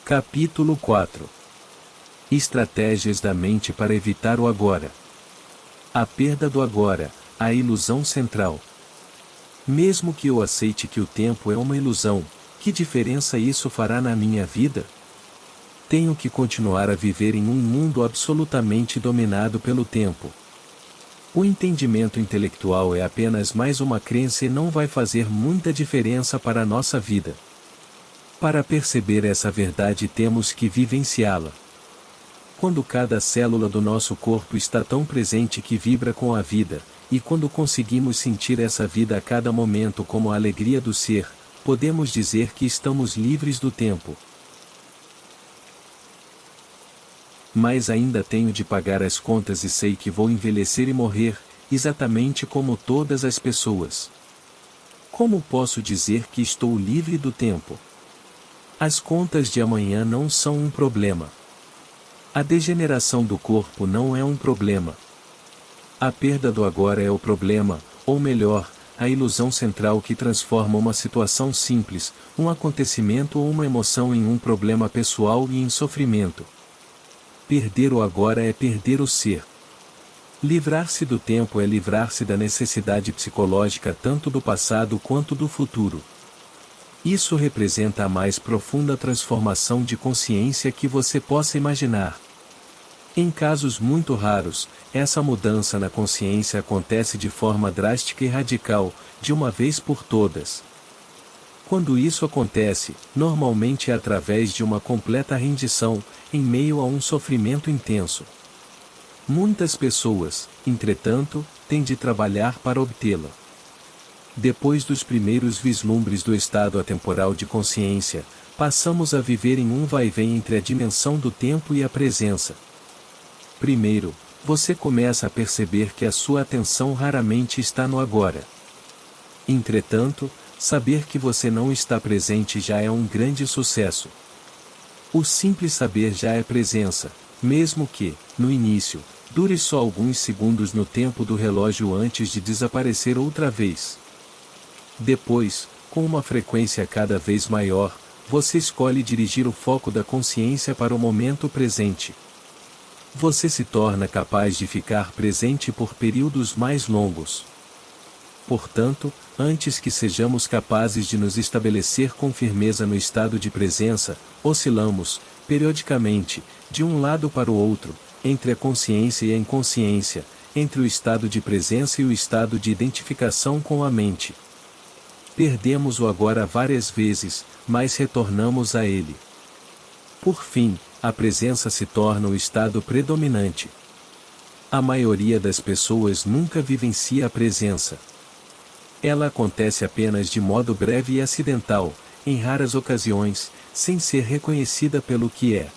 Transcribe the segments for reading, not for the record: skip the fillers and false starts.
Capítulo 4. Estratégias da mente para evitar o agora. A perda do agora, a ilusão central. Mesmo que eu aceite que o tempo é uma ilusão, que diferença isso fará na minha vida? Tenho que continuar a viver em um mundo absolutamente dominado pelo tempo. O entendimento intelectual é apenas mais uma crença e não vai fazer muita diferença para a nossa vida. Para perceber essa verdade temos que vivenciá-la. Quando cada célula do nosso corpo está tão presente que vibra com a vida, e quando conseguimos sentir essa vida a cada momento como a alegria do ser, podemos dizer que estamos livres do tempo. Mas ainda tenho de pagar as contas e sei que vou envelhecer e morrer, exatamente como todas as pessoas. Como posso dizer que estou livre do tempo? As contas de amanhã não são um problema. A degeneração do corpo não é um problema. A perda do agora é o problema, ou melhor, a ilusão central que transforma uma situação simples, um acontecimento ou uma emoção em um problema pessoal e em sofrimento. Perder o agora é perder o ser. Livrar-se do tempo é livrar-se da necessidade psicológica tanto do passado quanto do futuro. Isso representa a mais profunda transformação de consciência que você possa imaginar. Em casos muito raros, essa mudança na consciência acontece de forma drástica e radical, de uma vez por todas. Quando isso acontece, normalmente é através de uma completa rendição, em meio a um sofrimento intenso. Muitas pessoas, entretanto, têm de trabalhar para obtê-la. Depois dos primeiros vislumbres do estado atemporal de consciência, passamos a viver em um vai-vem entre a dimensão do tempo e a presença. Primeiro, você começa a perceber que a sua atenção raramente está no agora. Entretanto, saber que você não está presente já é um grande sucesso. O simples saber já é presença, mesmo que, no início, dure só alguns segundos no tempo do relógio antes de desaparecer outra vez. Depois, com uma frequência cada vez maior, você escolhe dirigir o foco da consciência para o momento presente. Você se torna capaz de ficar presente por períodos mais longos. Portanto, antes que sejamos capazes de nos estabelecer com firmeza no estado de presença, oscilamos, periodicamente, de um lado para o outro, entre a consciência e a inconsciência, entre o estado de presença e o estado de identificação com a mente. Perdemos o agora várias vezes, mas retornamos a ele. Por fim, a presença se torna o estado predominante. A maioria das pessoas nunca vivencia a presença. Ela acontece apenas de modo breve e acidental, em raras ocasiões, sem ser reconhecida pelo que é.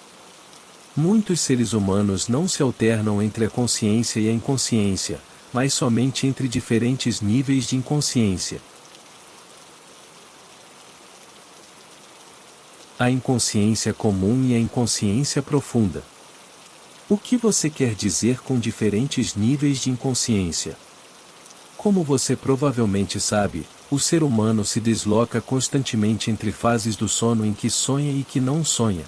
Muitos seres humanos não se alternam entre a consciência e a inconsciência, mas somente entre diferentes níveis de inconsciência. A inconsciência comum e a inconsciência profunda. O que você quer dizer com diferentes níveis de inconsciência? Como você provavelmente sabe, o ser humano se desloca constantemente entre fases do sono em que sonha e que não sonha.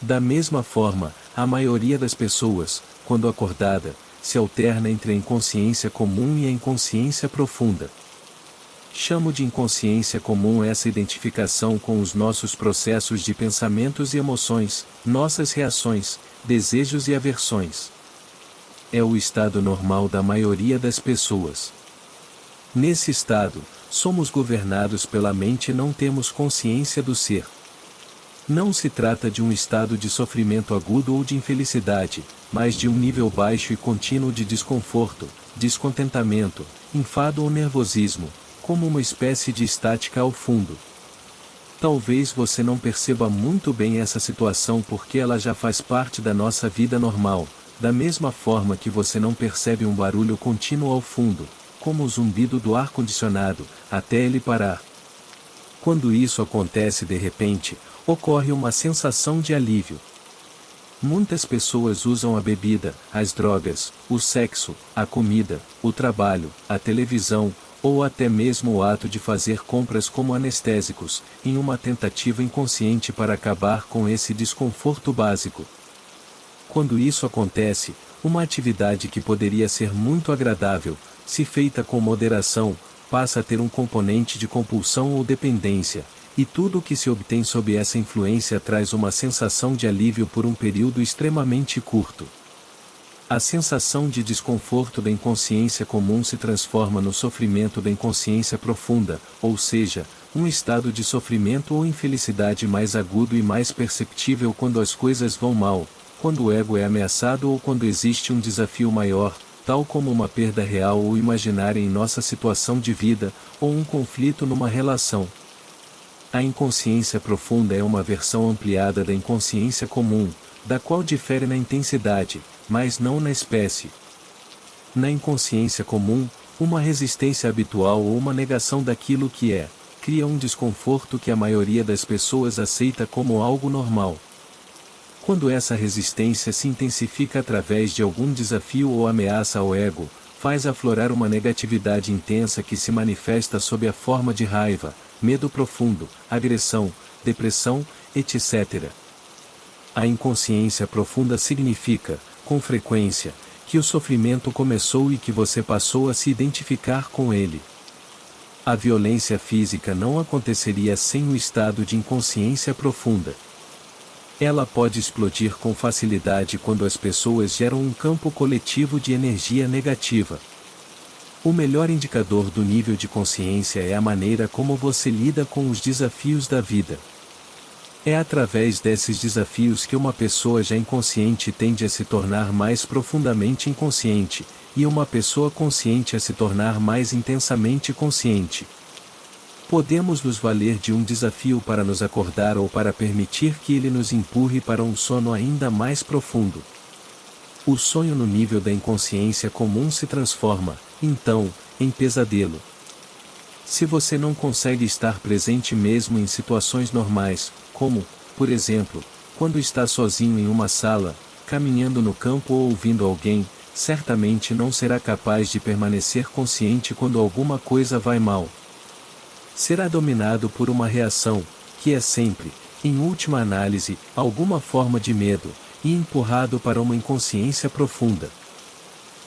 Da mesma forma, a maioria das pessoas, quando acordada, se alterna entre a inconsciência comum e a inconsciência profunda. Chamo de inconsciência comum essa identificação com os nossos processos de pensamentos e emoções, nossas reações, desejos e aversões. É o estado normal da maioria das pessoas. Nesse estado, somos governados pela mente e não temos consciência do ser. Não se trata de um estado de sofrimento agudo ou de infelicidade, mas de um nível baixo e contínuo de desconforto, descontentamento, enfado ou nervosismo, como uma espécie de estática ao fundo. Talvez você não perceba muito bem essa situação porque ela já faz parte da nossa vida normal, da mesma forma que você não percebe um barulho contínuo ao fundo, como o zumbido do ar-condicionado, até ele parar. Quando isso acontece de repente, ocorre uma sensação de alívio. Muitas pessoas usam a bebida, as drogas, o sexo, a comida, o trabalho, a televisão, ou até mesmo o ato de fazer compras como anestésicos, em uma tentativa inconsciente para acabar com esse desconforto básico. Quando isso acontece, uma atividade que poderia ser muito agradável, se feita com moderação, passa a ter um componente de compulsão ou dependência, e tudo o que se obtém sob essa influência traz uma sensação de alívio por um período extremamente curto. A sensação de desconforto da inconsciência comum se transforma no sofrimento da inconsciência profunda, ou seja, um estado de sofrimento ou infelicidade mais agudo e mais perceptível quando as coisas vão mal, quando o ego é ameaçado ou quando existe um desafio maior, tal como uma perda real ou imaginária em nossa situação de vida, ou um conflito numa relação. A inconsciência profunda é uma versão ampliada da inconsciência comum, da qual difere na intensidade, mas não na espécie. Na inconsciência comum, uma resistência habitual ou uma negação daquilo que é, cria um desconforto que a maioria das pessoas aceita como algo normal. Quando essa resistência se intensifica através de algum desafio ou ameaça ao ego, faz aflorar uma negatividade intensa que se manifesta sob a forma de raiva, medo profundo, agressão, depressão, etc. A inconsciência profunda significa, com frequência, que o sofrimento começou e que você passou a se identificar com ele. A violência física não aconteceria sem o estado de inconsciência profunda. Ela pode explodir com facilidade quando as pessoas geram um campo coletivo de energia negativa. O melhor indicador do nível de consciência é a maneira como você lida com os desafios da vida. É através desses desafios que uma pessoa já inconsciente tende a se tornar mais profundamente inconsciente, e uma pessoa consciente a se tornar mais intensamente consciente. Podemos nos valer de um desafio para nos acordar ou para permitir que ele nos empurre para um sono ainda mais profundo. O sonho no nível da inconsciência comum se transforma, então, em pesadelo. Se você não consegue estar presente mesmo em situações normais, como, por exemplo, quando está sozinho em uma sala, caminhando no campo ou ouvindo alguém, certamente não será capaz de permanecer consciente quando alguma coisa vai mal. Será dominado por uma reação, que é sempre, em última análise, alguma forma de medo, e empurrado para uma inconsciência profunda.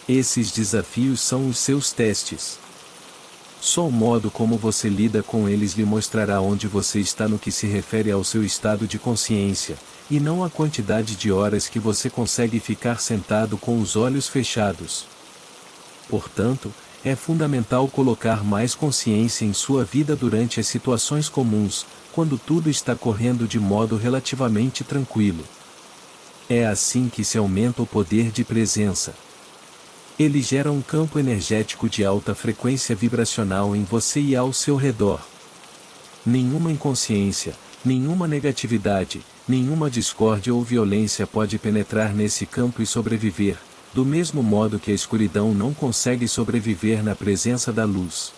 Esses desafios são os seus testes. Só o modo como você lida com eles lhe mostrará onde você está no que se refere ao seu estado de consciência, e não a quantidade de horas que você consegue ficar sentado com os olhos fechados. Portanto, é fundamental colocar mais consciência em sua vida durante as situações comuns, quando tudo está correndo de modo relativamente tranquilo. É assim que se aumenta o poder de presença. Ele gera um campo energético de alta frequência vibracional em você e ao seu redor. Nenhuma inconsciência, nenhuma negatividade, nenhuma discórdia ou violência pode penetrar nesse campo e sobreviver, do mesmo modo que a escuridão não consegue sobreviver na presença da luz.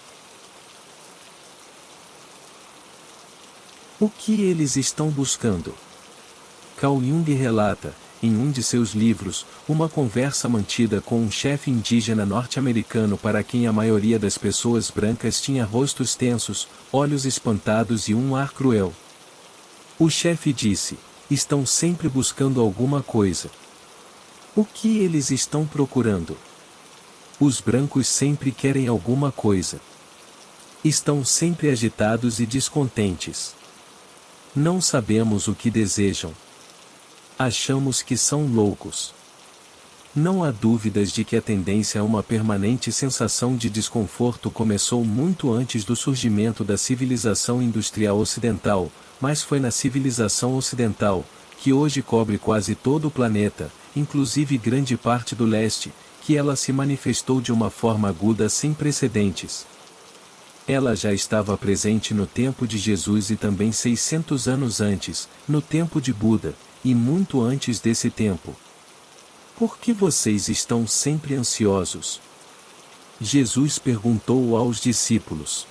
O que eles estão buscando? Carl Jung relata, em um de seus livros, uma conversa mantida com um chefe indígena norte-americano para quem a maioria das pessoas brancas tinha rostos tensos, olhos espantados e um ar cruel. O chefe disse: "Estão sempre buscando alguma coisa." O que eles estão procurando? Os brancos sempre querem alguma coisa. Estão sempre agitados e descontentes. Não sabemos o que desejam. Achamos que são loucos. Não há dúvidas de que a tendência a uma permanente sensação de desconforto começou muito antes do surgimento da civilização industrial ocidental, mas foi na civilização ocidental, que hoje cobre quase todo o planeta, inclusive grande parte do leste, que ela se manifestou de uma forma aguda sem precedentes. Ela já estava presente no tempo de Jesus e também 600 anos antes, no tempo de Buda, e muito antes desse tempo. Por que vocês estão sempre ansiosos? Jesus perguntou aos discípulos.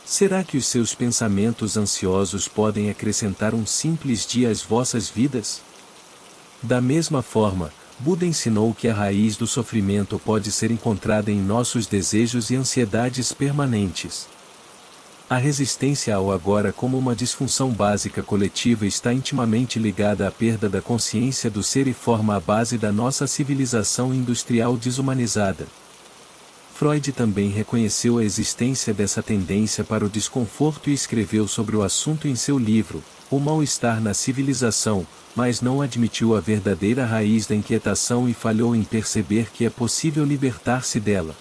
Será que os seus pensamentos ansiosos podem acrescentar um simples dia às vossas vidas? Da mesma forma, Buda ensinou que a raiz do sofrimento pode ser encontrada em nossos desejos e ansiedades permanentes. A resistência ao agora como uma disfunção básica coletiva está intimamente ligada à perda da consciência do ser e forma a base da nossa civilização industrial desumanizada. Freud também reconheceu a existência dessa tendência para o desconforto e escreveu sobre o assunto em seu livro, O Mal-Estar na Civilização, mas não admitiu a verdadeira raiz da inquietação e falhou em perceber que é possível libertar-se dela.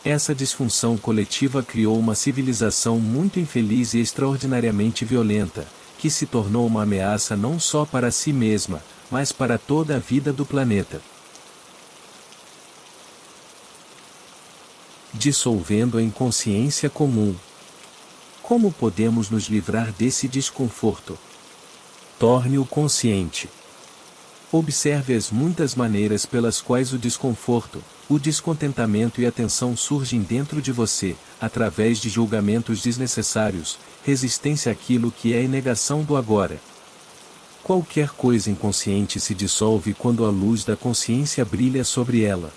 Essa disfunção coletiva criou uma civilização muito infeliz e extraordinariamente violenta, que se tornou uma ameaça não só para si mesma, mas para toda a vida do planeta. Dissolvendo a inconsciência comum. Como podemos nos livrar desse desconforto? Torne-o consciente. Observe as muitas maneiras pelas quais o desconforto, o descontentamento e a tensão surgem dentro de você, através de julgamentos desnecessários, resistência àquilo que é e negação do agora. Qualquer coisa inconsciente se dissolve quando a luz da consciência brilha sobre ela.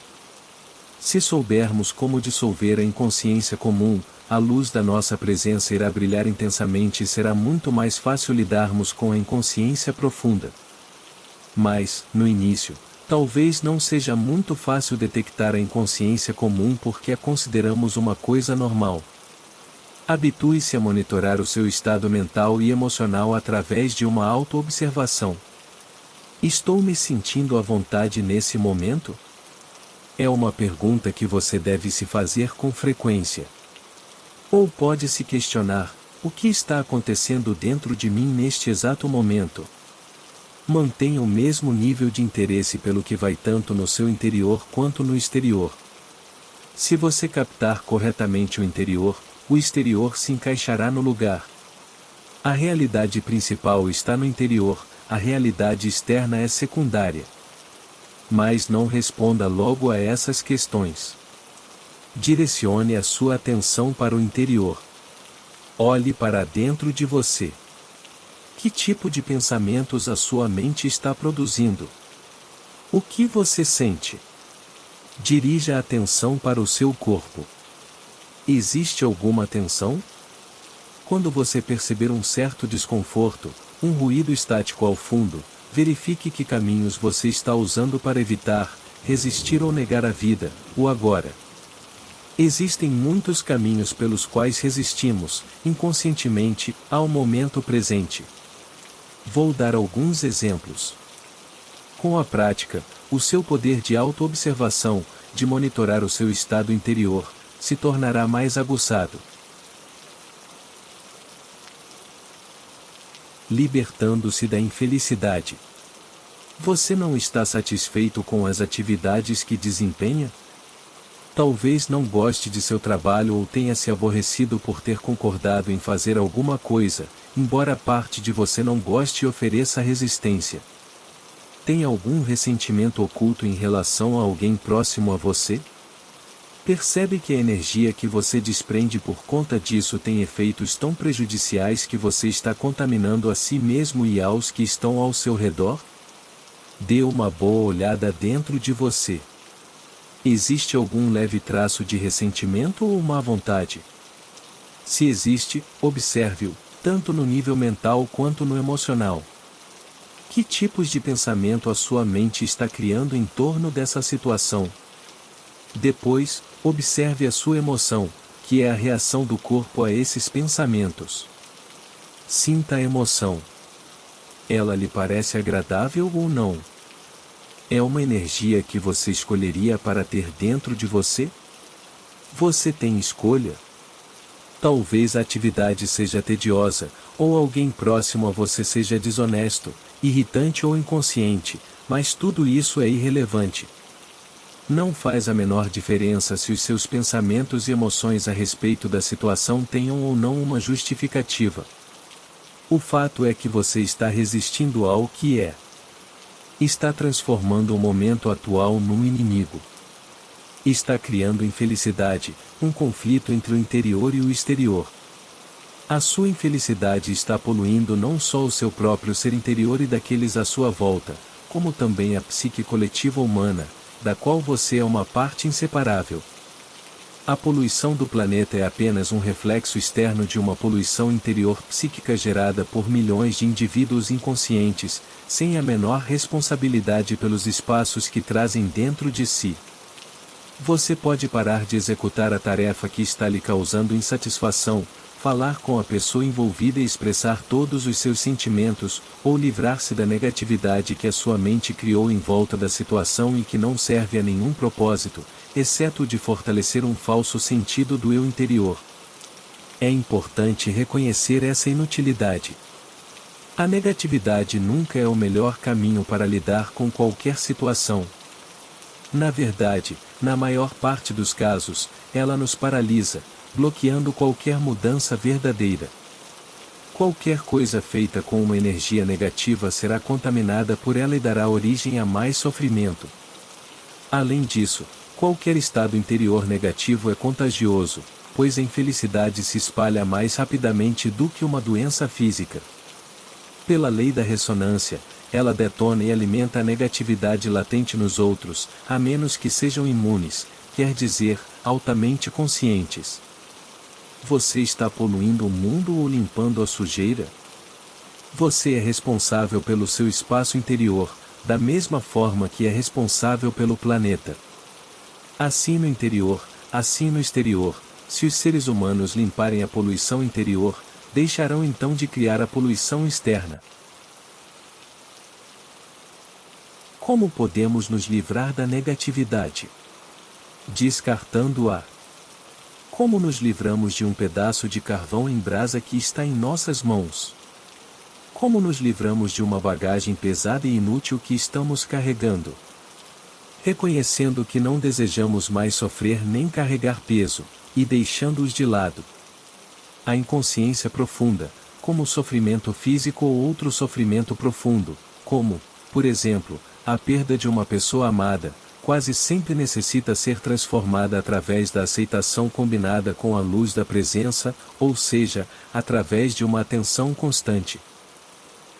Se soubermos como dissolver a inconsciência comum, a luz da nossa presença irá brilhar intensamente e será muito mais fácil lidarmos com a inconsciência profunda. Mas, no início, talvez não seja muito fácil detectar a inconsciência comum porque a consideramos uma coisa normal. Habitue-se a monitorar o seu estado mental e emocional através de uma auto-observação. Estou me sentindo à vontade nesse momento? É uma pergunta que você deve se fazer com frequência. Ou pode se questionar: o que está acontecendo dentro de mim neste exato momento? Mantenha o mesmo nível de interesse pelo que vai tanto no seu interior quanto no exterior. Se você captar corretamente o interior, o exterior se encaixará no lugar. A realidade principal está no interior, a realidade externa é secundária. Mas não responda logo a essas questões. Direcione a sua atenção para o interior. Olhe para dentro de você. Que tipo de pensamentos a sua mente está produzindo? O que você sente? Dirija a atenção para o seu corpo. Existe alguma tensão? Quando você perceber um certo desconforto, um ruído estático ao fundo, verifique que caminhos você está usando para evitar, resistir ou negar a vida, o agora. Existem muitos caminhos pelos quais resistimos, inconscientemente, ao momento presente. Vou dar alguns exemplos. Com a prática, o seu poder de auto-observação, de monitorar o seu estado interior, se tornará mais aguçado. Libertando-se da infelicidade. Você não está satisfeito com as atividades que desempenha? Talvez não goste de seu trabalho ou tenha se aborrecido por ter concordado em fazer alguma coisa, embora parte de você não goste e ofereça resistência. Tem algum ressentimento oculto em relação a alguém próximo a você? Percebe que a energia que você desprende por conta disso tem efeitos tão prejudiciais que você está contaminando a si mesmo e aos que estão ao seu redor? Dê uma boa olhada dentro de você. Existe algum leve traço de ressentimento ou má vontade? Se existe, observe-o, tanto no nível mental quanto no emocional. Que tipos de pensamento a sua mente está criando em torno dessa situação? Depois, observe a sua emoção, que é a reação do corpo a esses pensamentos. Sinta a emoção. Ela lhe parece agradável ou não? É uma energia que você escolheria para ter dentro de você? Você tem escolha? Talvez a atividade seja tediosa, ou alguém próximo a você seja desonesto, irritante ou inconsciente, mas tudo isso é irrelevante. Não faz a menor diferença se os seus pensamentos e emoções a respeito da situação tenham ou não uma justificativa. O fato é que você está resistindo ao que é. Está transformando o momento atual num inimigo. Está criando infelicidade, um conflito entre o interior e o exterior. A sua infelicidade está poluindo não só o seu próprio ser interior e daqueles à sua volta, como também a psique coletiva humana, da qual você é uma parte inseparável. A poluição do planeta é apenas um reflexo externo de uma poluição interior psíquica gerada por milhões de indivíduos inconscientes, sem a menor responsabilidade pelos espaços que trazem dentro de si. Você pode parar de executar a tarefa que está lhe causando insatisfação, falar com a pessoa envolvida e expressar todos os seus sentimentos, ou livrar-se da negatividade que a sua mente criou em volta da situação e que não serve a nenhum propósito, exceto o de fortalecer um falso sentido do eu interior. É importante reconhecer essa inutilidade. A negatividade nunca é o melhor caminho para lidar com qualquer situação. Na verdade, na maior parte dos casos, ela nos paralisa, bloqueando qualquer mudança verdadeira. Qualquer coisa feita com uma energia negativa será contaminada por ela e dará origem a mais sofrimento. Além disso, qualquer estado interior negativo é contagioso, pois a infelicidade se espalha mais rapidamente do que uma doença física. Pela lei da ressonância, ela detona e alimenta a negatividade latente nos outros, a menos que sejam imunes, quer dizer, altamente conscientes. Você está poluindo o mundo ou limpando a sujeira? Você é responsável pelo seu espaço interior, da mesma forma que é responsável pelo planeta. Assim no interior, assim no exterior, se os seres humanos limparem a poluição interior, deixarão então de criar a poluição externa. Como podemos nos livrar da negatividade? Descartando-a. Como nos livramos de um pedaço de carvão em brasa que está em nossas mãos? Como nos livramos de uma bagagem pesada e inútil que estamos carregando? Reconhecendo que não desejamos mais sofrer nem carregar peso, e deixando-os de lado. A inconsciência profunda, como o sofrimento físico ou outro sofrimento profundo, como, por exemplo, a perda de uma pessoa amada, quase sempre necessita ser transformada através da aceitação combinada com a luz da presença, ou seja, através de uma atenção constante.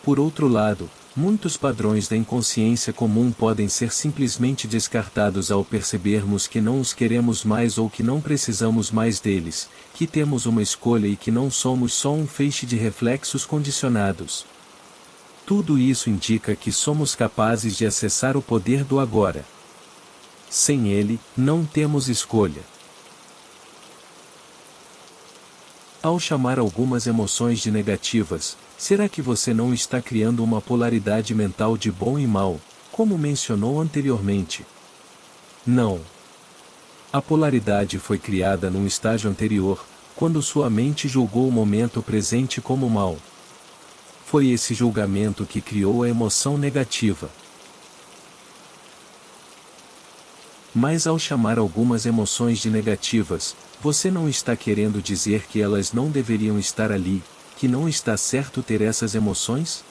Por outro lado, muitos padrões da inconsciência comum podem ser simplesmente descartados ao percebermos que não os queremos mais ou que não precisamos mais deles, que temos uma escolha e que não somos só um feixe de reflexos condicionados. Tudo isso indica que somos capazes de acessar o poder do agora. Sem ele, não temos escolha. Ao chamar algumas emoções de negativas, será que você não está criando uma polaridade mental de bom e mal, como mencionou anteriormente? Não. A polaridade foi criada num estágio anterior, quando sua mente julgou o momento presente como mal. Foi esse julgamento que criou a emoção negativa. Mas ao chamar algumas emoções de negativas, você não está querendo dizer que elas não deveriam estar ali, que não está certo ter essas emoções?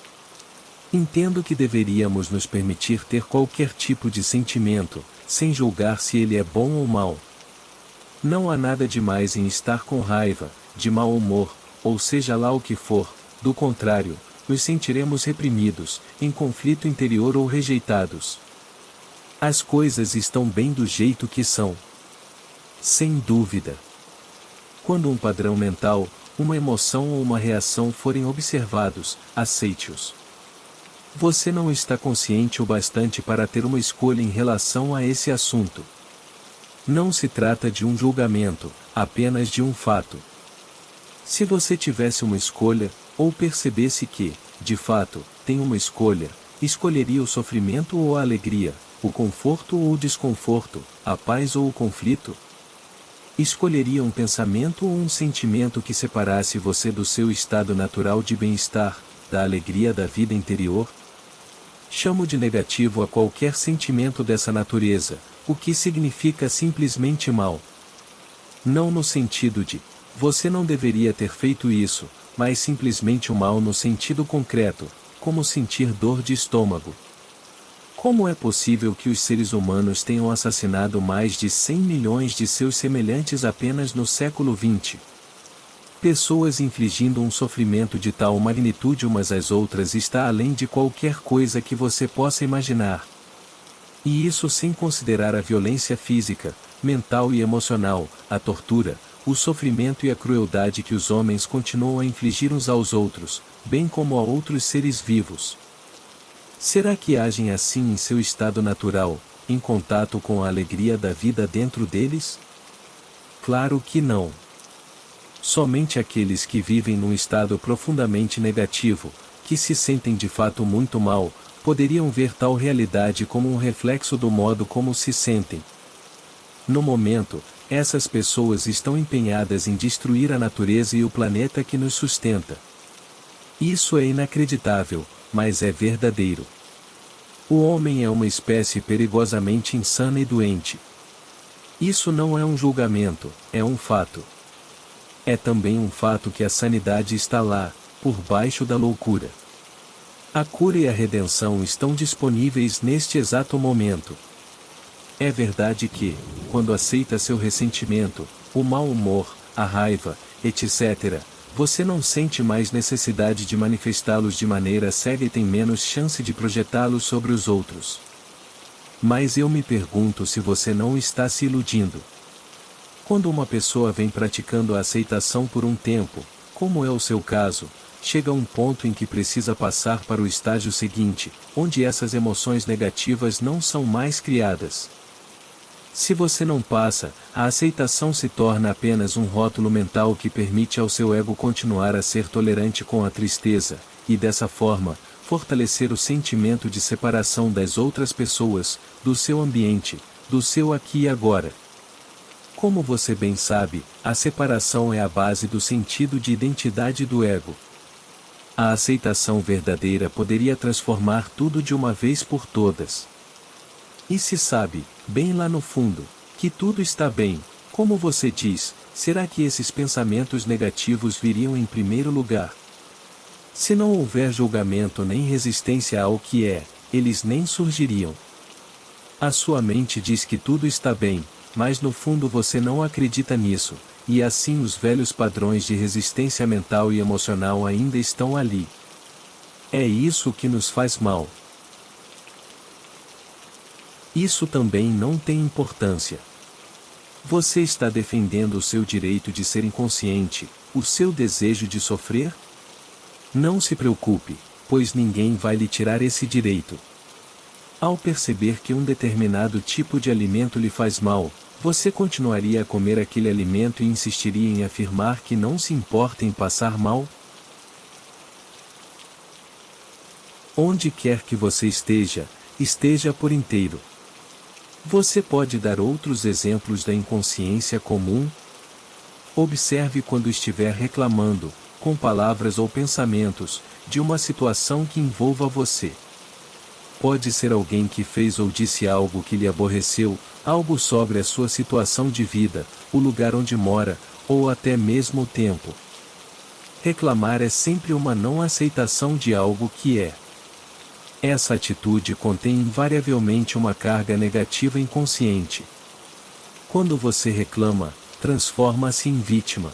Entendo que deveríamos nos permitir ter qualquer tipo de sentimento, sem julgar se ele é bom ou mau. Não há nada demais em estar com raiva, de mau humor, ou seja lá o que for, do contrário, nos sentiremos reprimidos, em conflito interior ou rejeitados. As coisas estão bem do jeito que são. Sem dúvida. Quando um padrão mental, uma emoção ou uma reação forem observados, aceite-os. Você não está consciente o bastante para ter uma escolha em relação a esse assunto. Não se trata de um julgamento, apenas de um fato. Se você tivesse uma escolha, ou percebesse que, de fato, tem uma escolha, escolheria o sofrimento ou a alegria, o conforto ou o desconforto, a paz ou o conflito? Escolheria um pensamento ou um sentimento que separasse você do seu estado natural de bem-estar, da alegria da vida interior? Chamo de negativo a qualquer sentimento dessa natureza, o que significa simplesmente mal. Não no sentido de, você não deveria ter feito isso, mas simplesmente o mal no sentido concreto, como sentir dor de estômago. Como é possível que os seres humanos tenham assassinado mais de 100 milhões de seus semelhantes apenas no século XX? Pessoas infligindo um sofrimento de tal magnitude umas às outras está além de qualquer coisa que você possa imaginar. E isso sem considerar a violência física, mental e emocional, a tortura, o sofrimento e a crueldade que os homens continuam a infligir uns aos outros, bem como a outros seres vivos. Será que agem assim em seu estado natural, em contato com a alegria da vida dentro deles? Claro que não. Somente aqueles que vivem num estado profundamente negativo, que se sentem de fato muito mal, poderiam ver tal realidade como um reflexo do modo como se sentem. No momento, essas pessoas estão empenhadas em destruir a natureza e o planeta que nos sustenta. Isso é inacreditável, mas é verdadeiro. O homem é uma espécie perigosamente insana e doente. Isso não é um julgamento, é um fato. É também um fato que a sanidade está lá, por baixo da loucura. A cura e a redenção estão disponíveis neste exato momento. É verdade que, quando aceita seu ressentimento, o mau humor, a raiva, etc., você não sente mais necessidade de manifestá-los de maneira cega e tem menos chance de projetá-los sobre os outros. Mas eu me pergunto se você não está se iludindo. Quando uma pessoa vem praticando a aceitação por um tempo, como é o seu caso, chega a um ponto em que precisa passar para o estágio seguinte, onde essas emoções negativas não são mais criadas. Se você não passa, a aceitação se torna apenas um rótulo mental que permite ao seu ego continuar a ser tolerante com a tristeza, e dessa forma, fortalecer o sentimento de separação das outras pessoas, do seu ambiente, do seu aqui e agora. Como você bem sabe, a separação é a base do sentido de identidade do ego. A aceitação verdadeira poderia transformar tudo de uma vez por todas. E se sabe, bem lá no fundo, que tudo está bem, como você diz, será que esses pensamentos negativos viriam em primeiro lugar? Se não houver julgamento nem resistência ao que é, eles nem surgiriam. A sua mente diz que tudo está bem, mas no fundo você não acredita nisso, e assim os velhos padrões de resistência mental e emocional ainda estão ali. É isso que nos faz mal. Isso também não tem importância. Você está defendendo o seu direito de ser inconsciente, o seu desejo de sofrer? Não se preocupe, pois ninguém vai lhe tirar esse direito. Ao perceber que um determinado tipo de alimento lhe faz mal, você continuaria a comer aquele alimento e insistiria em afirmar que não se importa em passar mal? Onde quer que você esteja, esteja por inteiro. Você pode dar outros exemplos da inconsciência comum? Observe quando estiver reclamando, com palavras ou pensamentos, de uma situação que envolva você. Pode ser alguém que fez ou disse algo que lhe aborreceu, algo sobre a sua situação de vida, o lugar onde mora, ou até mesmo o tempo. Reclamar é sempre uma não aceitação de algo que é. Essa atitude contém invariavelmente uma carga negativa inconsciente. Quando você reclama, transforma-se em vítima.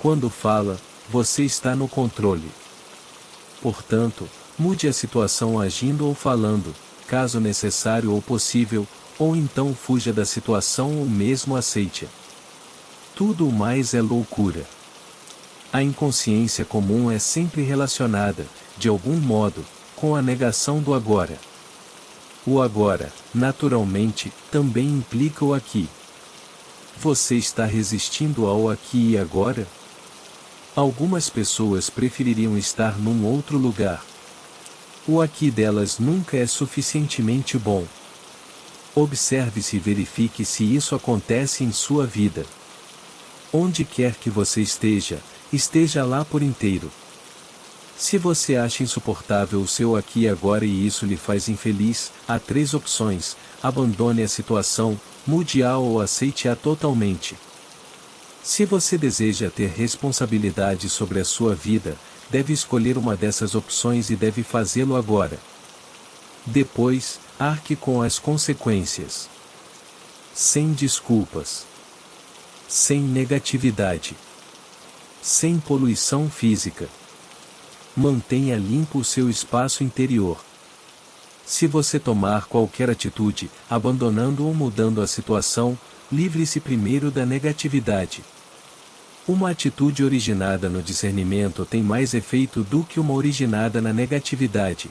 Quando fala, você está no controle. Portanto, mude a situação agindo ou falando, caso necessário ou possível, ou então fuja da situação ou mesmo aceite-a. Tudo o mais é loucura. A inconsciência comum é sempre relacionada, de algum modo, com a negação do agora. O agora, naturalmente, também implica o aqui. Você está resistindo ao aqui e agora? Algumas pessoas prefeririam estar num outro lugar. O aqui delas nunca é suficientemente bom. Observe-se e verifique se isso acontece em sua vida. Onde quer que você esteja, esteja lá por inteiro. Se você acha insuportável o seu aqui e agora e isso lhe faz infeliz, há 3 opções: abandone a situação, mude-a ou aceite-a totalmente. Se você deseja ter responsabilidade sobre a sua vida, deve escolher uma dessas opções e deve fazê-lo agora. Depois, arque com as consequências. Sem desculpas. Sem negatividade. sem poluição física. Mantenha limpo o seu espaço interior. Se você tomar qualquer atitude, abandonando ou mudando a situação, livre-se primeiro da negatividade. Uma atitude originada no discernimento tem mais efeito do que uma originada na negatividade.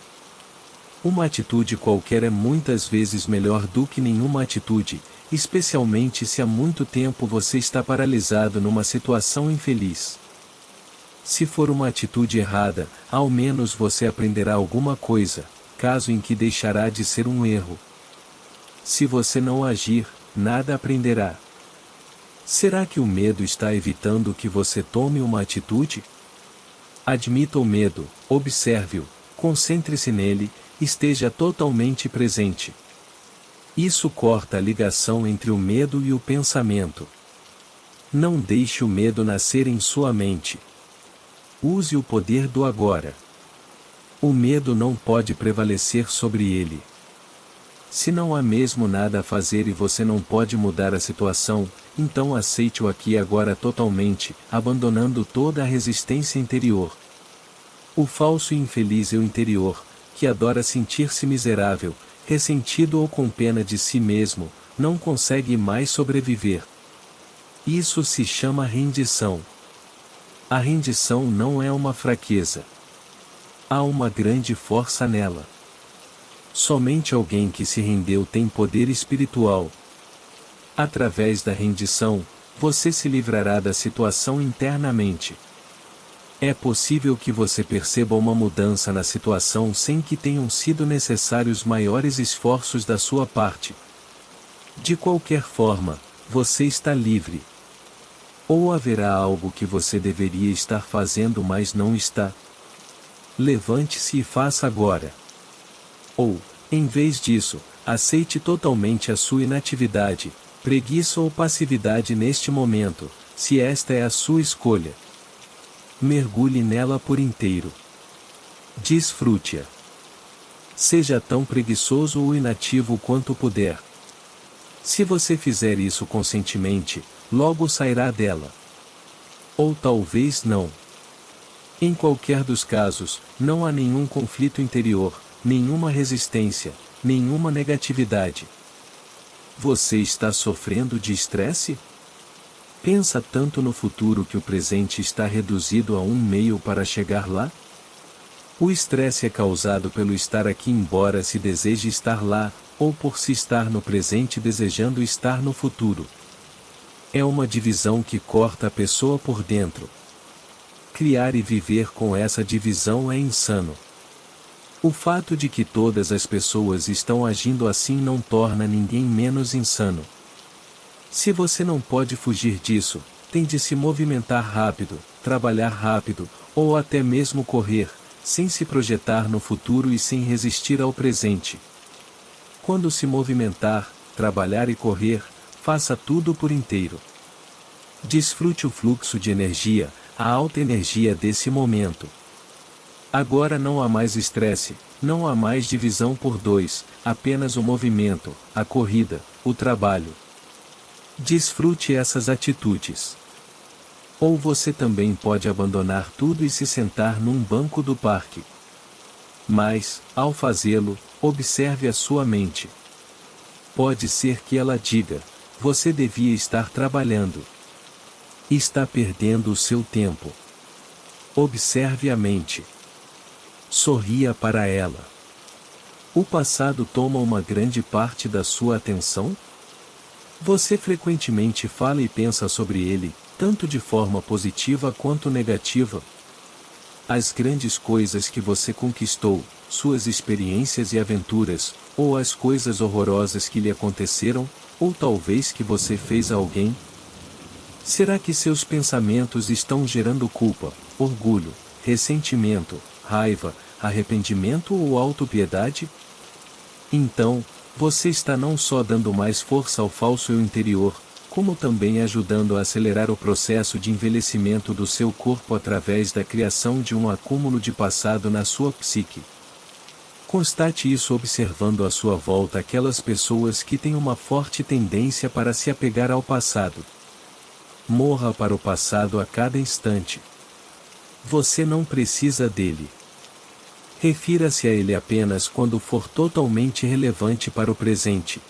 Uma atitude qualquer é muitas vezes melhor do que nenhuma atitude, especialmente se há muito tempo você está paralisado numa situação infeliz. Se for uma atitude errada, ao menos você aprenderá alguma coisa, caso em que deixará de ser um erro. Se você não agir, nada aprenderá. Será que o medo está evitando que você tome uma atitude? Admita o medo, observe-o, concentre-se nele, esteja totalmente presente. Isso corta a ligação entre o medo e o pensamento. Não deixe o medo nascer em sua mente. Use o poder do agora. O medo não pode prevalecer sobre ele. Se não há mesmo nada a fazer e você não pode mudar a situação, então aceite-o aqui e agora totalmente, abandonando toda a resistência interior. O falso e infeliz eu interior, que adora sentir-se miserável, ressentido ou com pena de si mesmo, não consegue mais sobreviver. Isso se chama rendição. A rendição não é uma fraqueza. Há uma grande força nela. Somente alguém que se rendeu tem poder espiritual. Através da rendição, você se livrará da situação internamente. É possível que você perceba uma mudança na situação sem que tenham sido necessários maiores esforços da sua parte. De qualquer forma, você está livre. Ou haverá algo que você deveria estar fazendo mas não está? Levante-se e faça agora. Ou, em vez disso, aceite totalmente a sua inatividade, preguiça ou passividade neste momento, se esta é a sua escolha. Mergulhe nela por inteiro. Desfrute-a. Seja tão preguiçoso ou inativo quanto puder. Se você fizer isso conscientemente, logo sairá dela. Ou talvez não. Em qualquer dos casos, não há nenhum conflito interior, nenhuma resistência, nenhuma negatividade. Você está sofrendo de estresse? Pensa tanto no futuro que o presente está reduzido a um meio para chegar lá? O estresse é causado pelo estar aqui embora se deseje estar lá, ou por se estar no presente desejando estar no futuro. É uma divisão que corta a pessoa por dentro. Criar e viver com essa divisão é insano. O fato de que todas as pessoas estão agindo assim não torna ninguém menos insano. Se você não pode fugir disso, tem de se movimentar rápido, trabalhar rápido, ou até mesmo correr, sem se projetar no futuro e sem resistir ao presente. Quando se movimentar, trabalhar e correr, faça tudo por inteiro. Desfrute o fluxo de energia, a alta energia desse momento. Agora não há mais estresse, não há mais divisão por dois, apenas o movimento, a corrida, o trabalho. Desfrute essas atitudes. Ou você também pode abandonar tudo e se sentar num banco do parque. Mas, ao fazê-lo, observe a sua mente. Pode ser que ela diga: você devia estar trabalhando. Está perdendo o seu tempo. Observe a mente. Sorria para ela. O passado toma uma grande parte da sua atenção? Você frequentemente fala e pensa sobre ele, tanto de forma positiva quanto negativa? As grandes coisas que você conquistou, suas experiências e aventuras, ou as coisas horrorosas que lhe aconteceram, ou talvez que você fez a alguém? Será que seus pensamentos estão gerando culpa, orgulho, ressentimento, raiva, arrependimento ou autopiedade? Então, você está não só dando mais força ao falso eu interior, como também ajudando a acelerar o processo de envelhecimento do seu corpo através da criação de um acúmulo de passado na sua psique. Constate isso observando à sua volta aquelas pessoas que têm uma forte tendência para se apegar ao passado. Morra para o passado a cada instante. Você não precisa dele. Refira-se a ele apenas quando for totalmente relevante para o presente.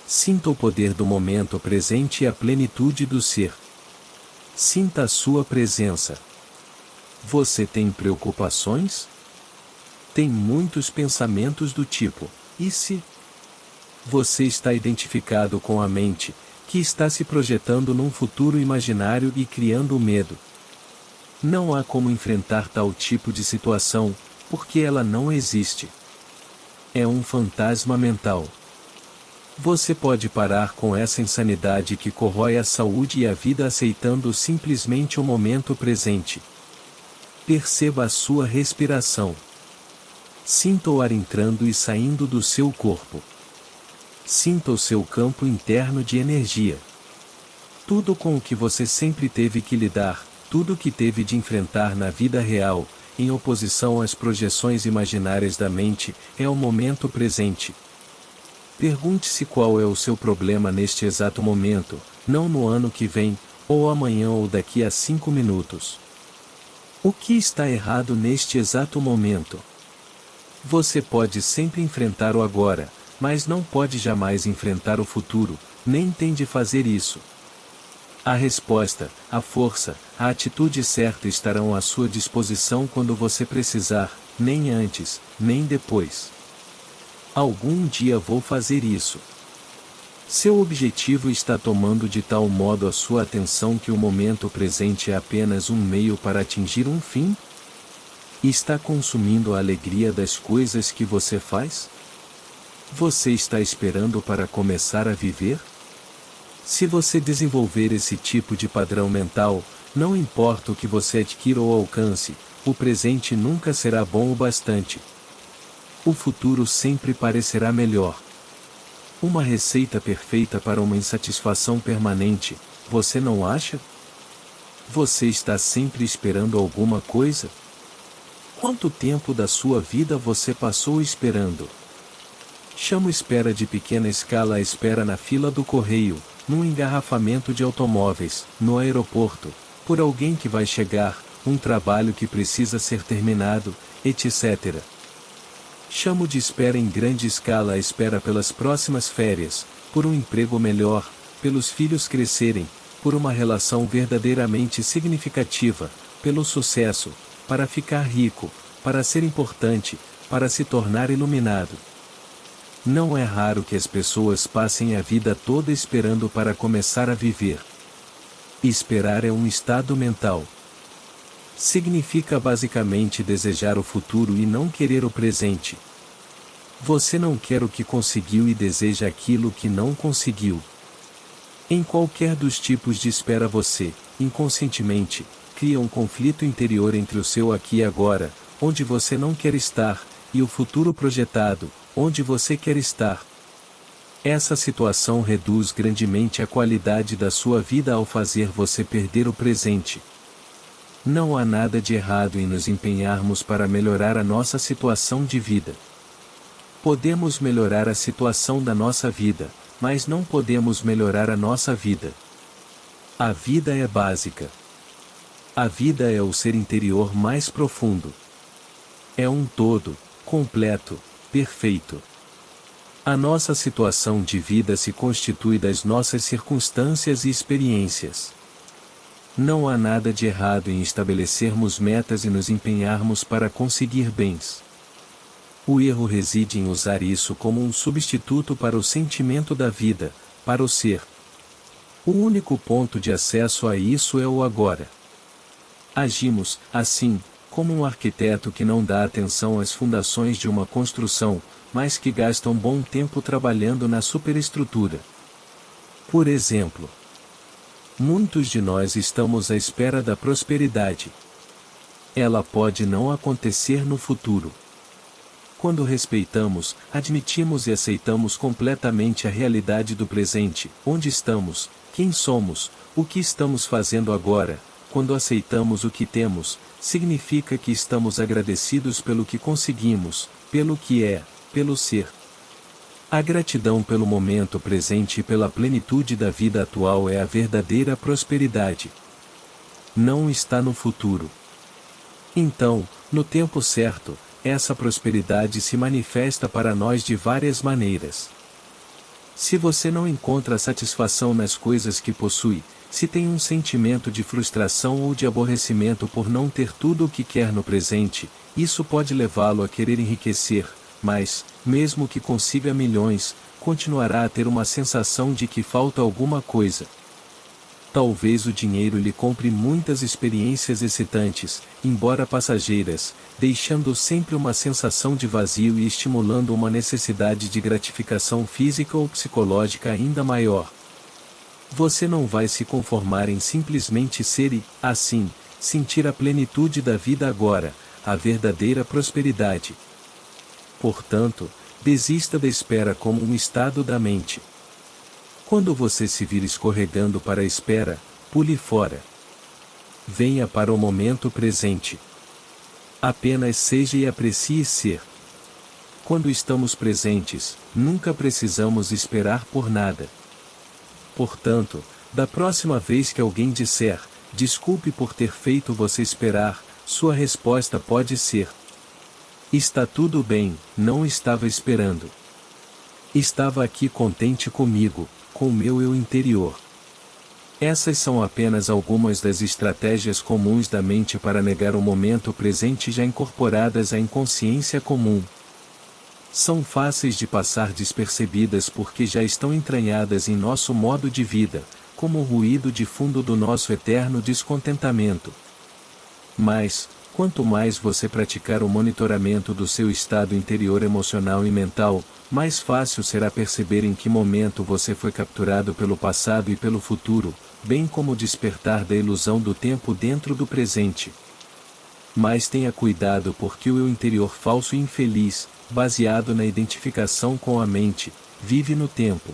Sinta o poder do momento presente e a plenitude do ser. Sinta a sua presença. Você tem preocupações? Tem muitos pensamentos do tipo, e se? Você está identificado com a mente, que está se projetando num futuro imaginário e criando medo. Não há como enfrentar tal tipo de situação, porque ela não existe. É um fantasma mental. Você pode parar com essa insanidade que corrói a saúde e a vida aceitando simplesmente o momento presente. Perceba a sua respiração. Sinta o ar entrando e saindo do seu corpo. Sinta o seu campo interno de energia. Tudo com o que você sempre teve que lidar, tudo que teve de enfrentar na vida real, em oposição às projeções imaginárias da mente, é o momento presente. Pergunte-se qual é o seu problema neste exato momento, não no ano que vem, ou amanhã ou daqui a 5 minutos. O que está errado neste exato momento? Você pode sempre enfrentar o agora, mas não pode jamais enfrentar o futuro, nem tem de fazer isso. A resposta, a força, a atitude certa estarão à sua disposição quando você precisar, nem antes, nem depois. Algum dia vou fazer isso. Seu objetivo está tomando de tal modo a sua atenção que o momento presente é apenas um meio para atingir um fim? Está consumindo a alegria das coisas que você faz? Você está esperando para começar a viver? Se você desenvolver esse tipo de padrão mental, não importa o que você adquira ou alcance, o presente nunca será bom o bastante. O futuro sempre parecerá melhor. Uma receita perfeita para uma insatisfação permanente, você não acha? Você está sempre esperando alguma coisa? Quanto tempo da sua vida você passou esperando? Chamo espera de pequena escala a espera na fila do correio, num engarrafamento de automóveis, no aeroporto, por alguém que vai chegar, um trabalho que precisa ser terminado, etc. Chamo de espera em grande escala a espera pelas próximas férias, por um emprego melhor, pelos filhos crescerem, por uma relação verdadeiramente significativa, pelo sucesso, para ficar rico, para ser importante, para se tornar iluminado. Não é raro que as pessoas passem a vida toda esperando para começar a viver. Esperar é um estado mental. Significa basicamente desejar o futuro e não querer o presente. Você não quer o que conseguiu e deseja aquilo que não conseguiu. Em qualquer dos tipos de espera você, inconscientemente, cria um conflito interior entre o seu aqui e agora, onde você não quer estar, e o futuro projetado, onde você quer estar. Essa situação reduz grandemente a qualidade da sua vida ao fazer você perder o presente. Não há nada de errado em nos empenharmos para melhorar a nossa situação de vida. Podemos melhorar a situação da nossa vida, mas não podemos melhorar a nossa vida. A vida é básica. A vida é o ser interior mais profundo. É um todo, completo, perfeito. A nossa situação de vida se constitui das nossas circunstâncias e experiências. Não há nada de errado em estabelecermos metas e nos empenharmos para conseguir bens. O erro reside em usar isso como um substituto para o sentimento da vida, para o ser. O único ponto de acesso a isso é o agora. Agimos, assim, como um arquiteto que não dá atenção às fundações de uma construção, mas que gasta um bom tempo trabalhando na superestrutura. Por exemplo, muitos de nós estamos à espera da prosperidade. Ela pode não acontecer no futuro. Quando respeitamos, admitimos e aceitamos completamente a realidade do presente, onde estamos, quem somos, o que estamos fazendo agora, quando aceitamos o que temos, significa que estamos agradecidos pelo que conseguimos, pelo que é, pelo ser. A gratidão pelo momento presente e pela plenitude da vida atual é a verdadeira prosperidade. Não está no futuro. Então, no tempo certo, essa prosperidade se manifesta para nós de várias maneiras. Se você não encontra satisfação nas coisas que possui, se tem um sentimento de frustração ou de aborrecimento por não ter tudo o que quer no presente, isso pode levá-lo a querer enriquecer, mas, mesmo que consiga milhões, continuará a ter uma sensação de que falta alguma coisa. Talvez o dinheiro lhe compre muitas experiências excitantes, embora passageiras, deixando sempre uma sensação de vazio e estimulando uma necessidade de gratificação física ou psicológica ainda maior. Você não vai se conformar em simplesmente ser e, assim, sentir a plenitude da vida agora, a verdadeira prosperidade. Portanto, desista da espera como um estado da mente. Quando você se vir escorregando para a espera, pule fora. Venha para o momento presente. Apenas seja e aprecie ser. Quando estamos presentes, nunca precisamos esperar por nada. Portanto, da próxima vez que alguém disser, desculpe por ter feito você esperar, sua resposta pode ser: está tudo bem, não estava esperando. Estava aqui contente comigo, com o meu eu interior. Essas são apenas algumas das estratégias comuns da mente para negar o momento presente já incorporadas à inconsciência comum. São fáceis de passar despercebidas porque já estão entranhadas em nosso modo de vida, como o ruído de fundo do nosso eterno descontentamento. Mas, quanto mais você praticar o monitoramento do seu estado interior emocional e mental, mais fácil será perceber em que momento você foi capturado pelo passado e pelo futuro, bem como o despertar da ilusão do tempo dentro do presente. Mas tenha cuidado porque o eu interior falso e infeliz, baseado na identificação com a mente, vive no tempo.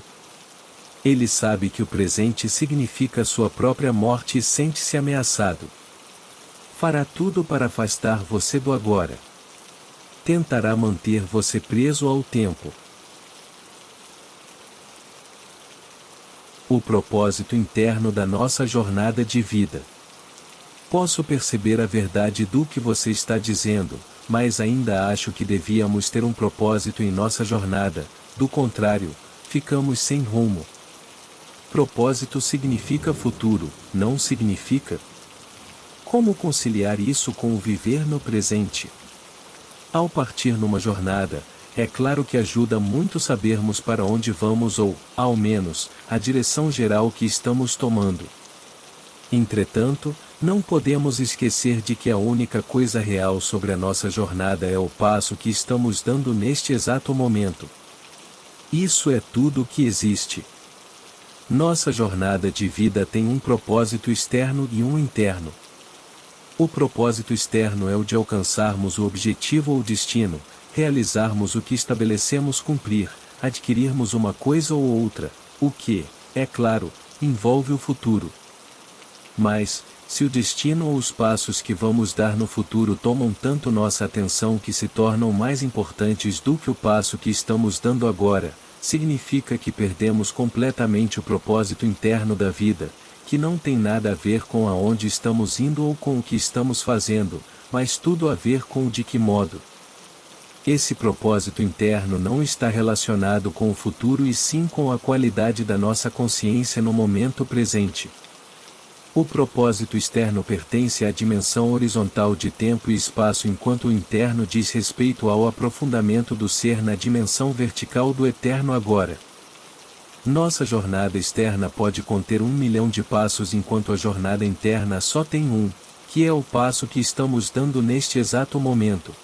Ele sabe que o presente significa sua própria morte e sente-se ameaçado. Fará tudo para afastar você do agora. Tentará manter você preso ao tempo. O propósito interno da nossa jornada de vida. Posso perceber a verdade do que você está dizendo, mas ainda acho que devíamos ter um propósito em nossa jornada, do contrário, ficamos sem rumo. Propósito significa futuro, não significa? Como conciliar isso com o viver no presente? Ao partir numa jornada, é claro que ajuda muito sabermos para onde vamos ou, ao menos, a direção geral que estamos tomando. Entretanto, não podemos esquecer de que a única coisa real sobre a nossa jornada é o passo que estamos dando neste exato momento. Isso é tudo o que existe. Nossa jornada de vida tem um propósito externo e um interno. O propósito externo é o de alcançarmos o objetivo ou destino, realizarmos o que estabelecemos cumprir, adquirirmos uma coisa ou outra, o que, é claro, envolve o futuro. Mas, se o destino ou os passos que vamos dar no futuro tomam tanto nossa atenção que se tornam mais importantes do que o passo que estamos dando agora, significa que perdemos completamente o propósito interno da vida, que não tem nada a ver com aonde estamos indo ou com o que estamos fazendo, mas tudo a ver com o de que modo. Esse propósito interno não está relacionado com o futuro e sim com a qualidade da nossa consciência no momento presente. O propósito externo pertence à dimensão horizontal de tempo e espaço enquanto o interno diz respeito ao aprofundamento do ser na dimensão vertical do eterno agora. Nossa jornada externa pode conter 1 milhão de passos enquanto a jornada interna só tem um, que é o passo que estamos dando neste exato momento.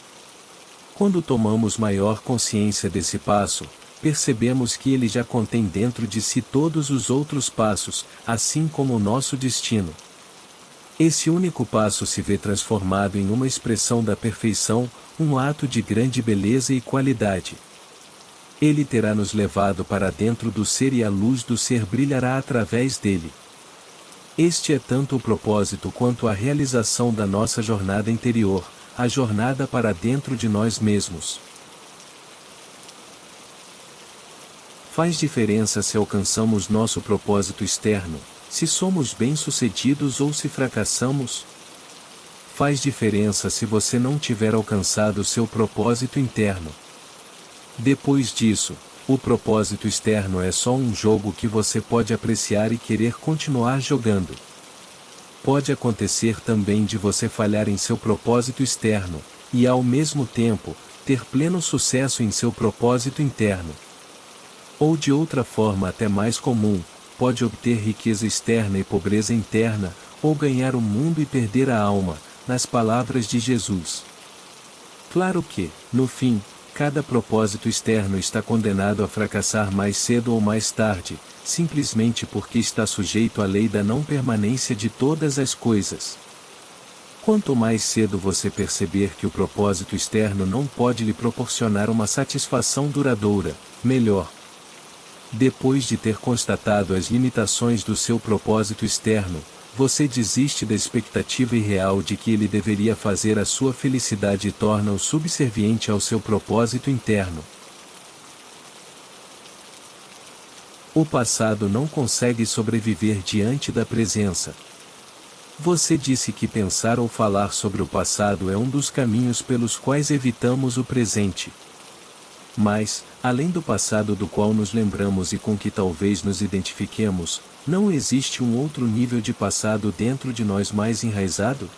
Quando tomamos maior consciência desse passo, percebemos que ele já contém dentro de si todos os outros passos, assim como o nosso destino. Esse único passo se vê transformado em uma expressão da perfeição, um ato de grande beleza e qualidade. Ele terá nos levado para dentro do ser e a luz do ser brilhará através dele. Este é tanto o propósito quanto a realização da nossa jornada interior, a jornada para dentro de nós mesmos. Faz diferença se alcançamos nosso propósito externo, se somos bem-sucedidos ou se fracassamos? Faz diferença se você não tiver alcançado seu propósito interno. Depois disso, o propósito externo é só um jogo que você pode apreciar e querer continuar jogando. Pode acontecer também de você falhar em seu propósito externo, e ao mesmo tempo, ter pleno sucesso em seu propósito interno. Ou de outra forma até mais comum, pode obter riqueza externa e pobreza interna, ou ganhar o mundo e perder a alma, nas palavras de Jesus. Claro que, no fim, cada propósito externo está condenado a fracassar mais cedo ou mais tarde, simplesmente porque está sujeito à lei da não permanência de todas as coisas. Quanto mais cedo você perceber que o propósito externo não pode lhe proporcionar uma satisfação duradoura, melhor. Depois de ter constatado as limitações do seu propósito externo, você desiste da expectativa irreal de que ele deveria fazer a sua felicidade e torna-o subserviente ao seu propósito interno. O passado não consegue sobreviver diante da presença. Você disse que pensar ou falar sobre o passado é um dos caminhos pelos quais evitamos o presente. Mas, além do passado do qual nos lembramos e com que talvez nos identifiquemos, não existe um outro nível de passado dentro de nós mais enraizado?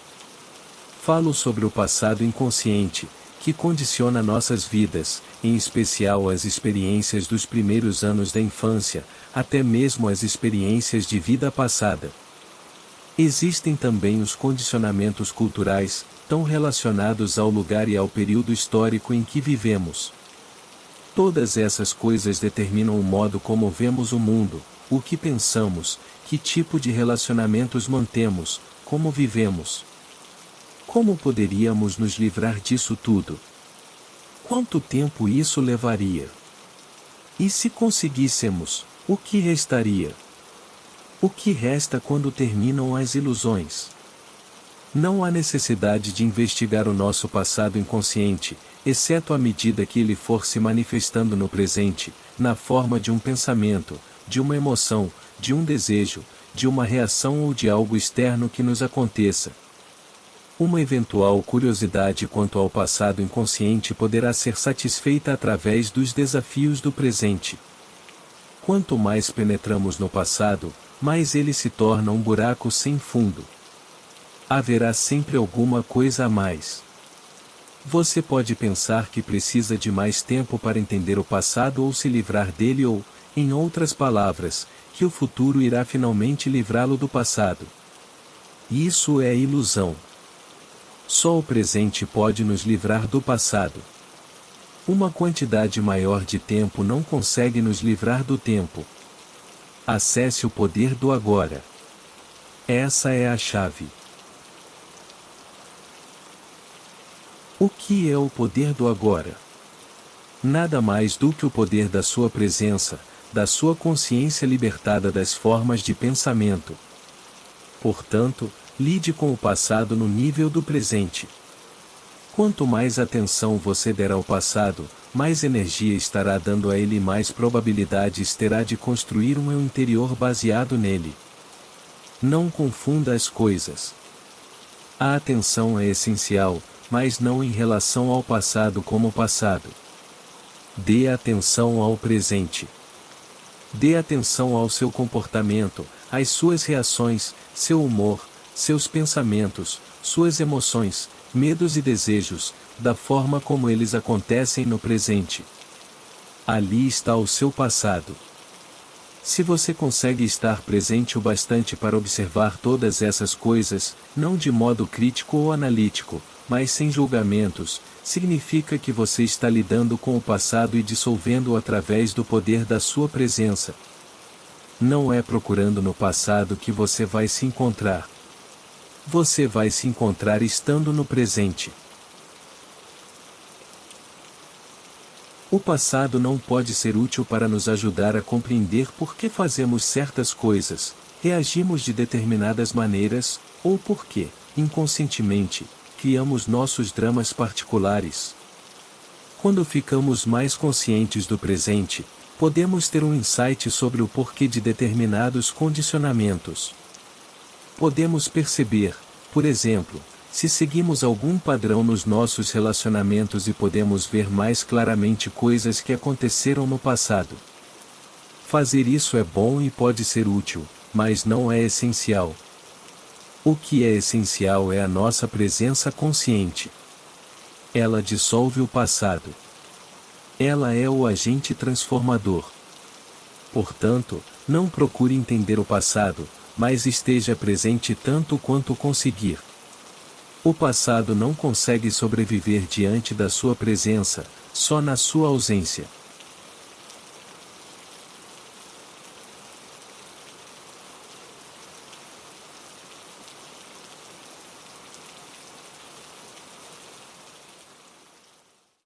Falo sobre o passado inconsciente, que condiciona nossas vidas, em especial as experiências dos primeiros anos da infância, até mesmo as experiências de vida passada. Existem também os condicionamentos culturais, tão relacionados ao lugar e ao período histórico em que vivemos. Todas essas coisas determinam o modo como vemos o mundo, o que pensamos, que tipo de relacionamentos mantemos, como vivemos. Como poderíamos nos livrar disso tudo? Quanto tempo isso levaria? E se conseguíssemos, o que restaria? O que resta quando terminam as ilusões? Não há necessidade de investigar o nosso passado inconsciente, exceto à medida que ele for se manifestando no presente, na forma de um pensamento, de uma emoção, de um desejo, de uma reação ou de algo externo que nos aconteça. Uma eventual curiosidade quanto ao passado inconsciente poderá ser satisfeita através dos desafios do presente. Quanto mais penetramos no passado, mais ele se torna um buraco sem fundo. Haverá sempre alguma coisa a mais. Você pode pensar que precisa de mais tempo para entender o passado ou se livrar dele ou, em outras palavras, que o futuro irá finalmente livrá-lo do passado. Isso é ilusão. Só o presente pode nos livrar do passado. Uma quantidade maior de tempo não consegue nos livrar do tempo. Acesse o poder do agora. Essa é a chave. O que é o poder do agora? Nada mais do que o poder da sua presença, da sua consciência libertada das formas de pensamento. Portanto, lide com o passado no nível do presente. Quanto mais atenção você der ao passado, mais energia estará dando a ele e mais probabilidades terá de construir um eu interior baseado nele. Não confunda as coisas. A atenção é essencial, mas não em relação ao passado como passado. Dê atenção ao presente. Dê atenção ao seu comportamento, às suas reações, seu humor, seus pensamentos, suas emoções, medos e desejos, da forma como eles acontecem no presente. Ali está o seu passado. Se você consegue estar presente o bastante para observar todas essas coisas, não de modo crítico ou analítico, mas sem julgamentos, significa que você está lidando com o passado e dissolvendo-o através do poder da sua presença. Não é procurando no passado que você vai se encontrar. Você vai se encontrar estando no presente. O passado não pode ser útil para nos ajudar a compreender por que fazemos certas coisas, reagimos de determinadas maneiras, ou por que, inconscientemente, criamos nossos dramas particulares. Quando ficamos mais conscientes do presente, Podemos ter um insight sobre o porquê de determinados condicionamentos. Podemos perceber, por exemplo, se seguimos algum padrão nos nossos relacionamentos e podemos ver mais claramente coisas que aconteceram no passado. Fazer isso é bom e pode ser útil, mas não é essencial. O que é essencial é a nossa presença consciente. Ela dissolve o passado. Ela é o agente transformador. Portanto, não procure entender o passado, mas esteja presente tanto quanto conseguir. O passado não consegue sobreviver diante da sua presença, só na sua ausência.